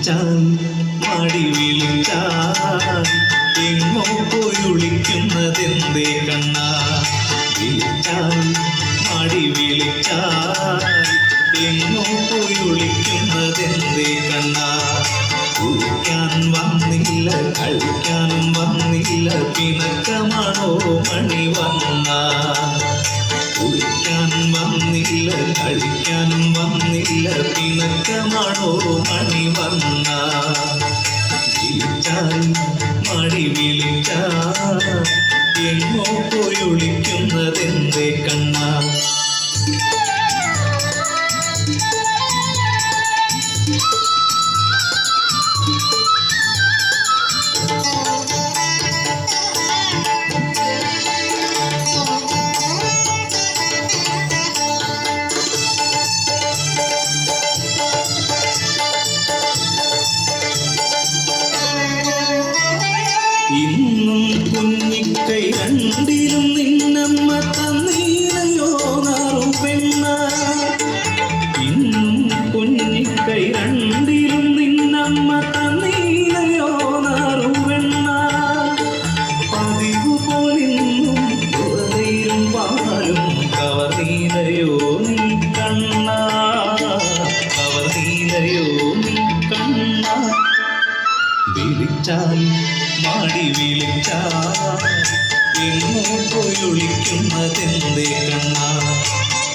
വിളിച്ചാൽ മടി വിളിച്ചാൽ എങ്ങോ പോയി ഒളിക്കുന്നതെന്തേ കണ്ണാ. വിളിച്ചാൽ മടി വിളിച്ചാൽ എങ്ങോ പോയി ഒളിക്കുന്നതെന്തേ കണ്ണാ. കുളിക്കാൻ വന്നില്ല കളിക്കാനും വന്നില്ല പിണക്കമാണോ മണി വന്ന. കുളിക്കാൻ വന്നില്ല കളിക്കാനും വന്നില്ല പിണക്കമാണോ മണി വന്ന. വിളിച്ചാൽ മടി വിളിച്ചാൽ എങ്ങോ പോയി ഒളിക്കുന്നതെന്തേ കണ്ണാ. ഇന്നും കുഞ്ഞിക്കൈ രണ്ടിലും നിന്നമ്മ തന്നീലയോ നറുപെണ്ണ. ഇന്നും കുഞ്ഞിക്കൈ രണ്ടിലും നിന്നമ്മ തന്നീലയോ നറുപെണ്ണ. പതിവു പോലിന്നും പുറതയിലും പാലും കവർന്നീലയോ നീ കണ്ണ. കവർന്നീലയോ നീ കണ്ണ. വിളിച്ചാൽ മടി വിളിച്ചാൽ എങ്ങോ പോയി ഒളിക്കുന്നതെന്തേ കണ്ണാ.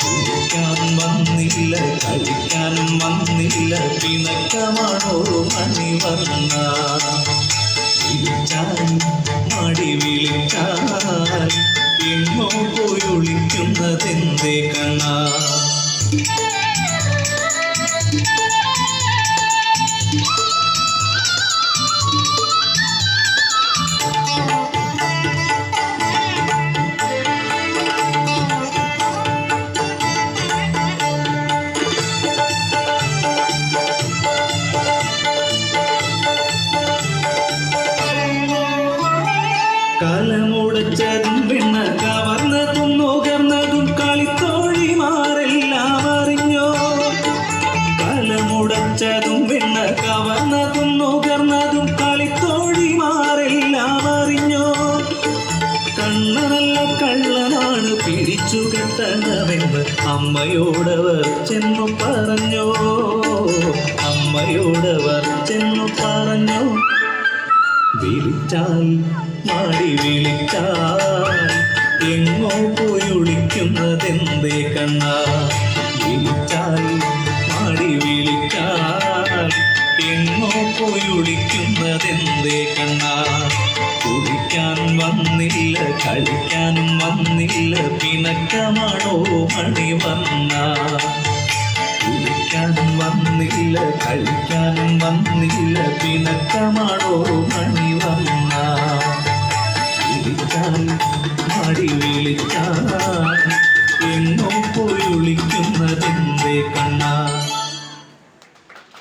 കുളിക്കാൻ വന്നില്ല കളിക്കാനും വന്നില്ല പിണക്കമാണോ മണി വന്ന. വിളിച്ചാൽ മടി വിളിച്ചാൽ എങ്ങോ പോയി ഒളിക്കുന്നതെന്തേ കണ്ണാ. കലമുടച്ചതും പെണ്ണ കവർന്നതും നുകർന്നതും കളിത്തോഴിമാരെല്ലാം അറിഞ്ഞോ. കലമുടച്ചതും പെണ്ണ കവർന്നതും നുകർന്നതും കളിത്തോഴിമാരെല്ലാം അറിഞ്ഞോ. കണ്ണ നല്ല കള്ളനാണ് പിടിച്ചു കെട്ടണമെന്ന് അമ്മയോടവർ ചെന്നു പറഞ്ഞോ. അമ്മയോടവർ ചെന്നു പറഞ്ഞോ. വിളിച്ചാൽ മടി വിളിച്ചാൽ എങ്ങോ പോയി ഒളിക്കുന്നതെന്തേ കണ്ണാ. വിളിച്ചാൽ മടി വിളിച്ചാൽ എങ്ങോ പോയി ഒളിക്കുന്നതെന്തേ കണ്ണാ. കുളിക്കാൻ വന്നില്ല കളിക്കാനും വന്നില്ല പിണക്കമാണോ മണി വന്ന. കുളിക്കാനും വന്നില്ല കളിക്കാനും വന്നില്ല പിണക്കമാണോ മണി വന്ന. വിളിച്ചാൽ മടി വിളിച്ചാൽ എങ്ങോ പോയി ഒളിക്കുന്നതെന്തേ കണ്ണാ.